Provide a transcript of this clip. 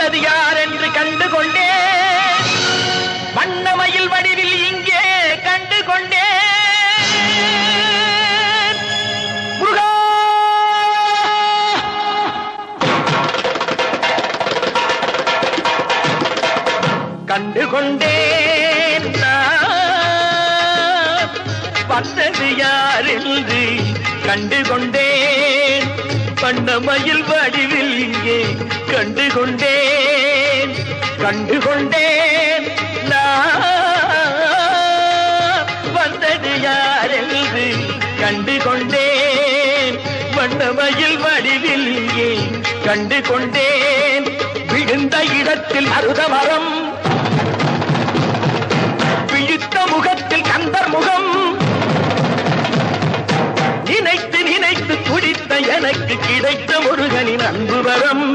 வந்தது யார் என்று கண்டு கொண்டேன். வண்ணமயில் வடிவில் இங்கே கண்டு கொண்டேன். முருகா கண்டு கொண்டேன். வந்தது யார் என்று கண்டு கொண்டேன். வண்ணமயில் வடிவில் இங்கே கண்டு கொண்டேன். கண்டு கொண்டேன். வந்தது யார் என்று கண்டு கொண்டேன். வண்ணமயில் வடிவில் இங்கே கண்டு கொண்டேன். விழுந்த இடத்தில் அருதமரம், விழித்த முகத்தில் கந்தர் முகம். நினைத்து நினைத்து துடித்த எனக்கு கிடைத்த முருகனின் அன்பு வரம்.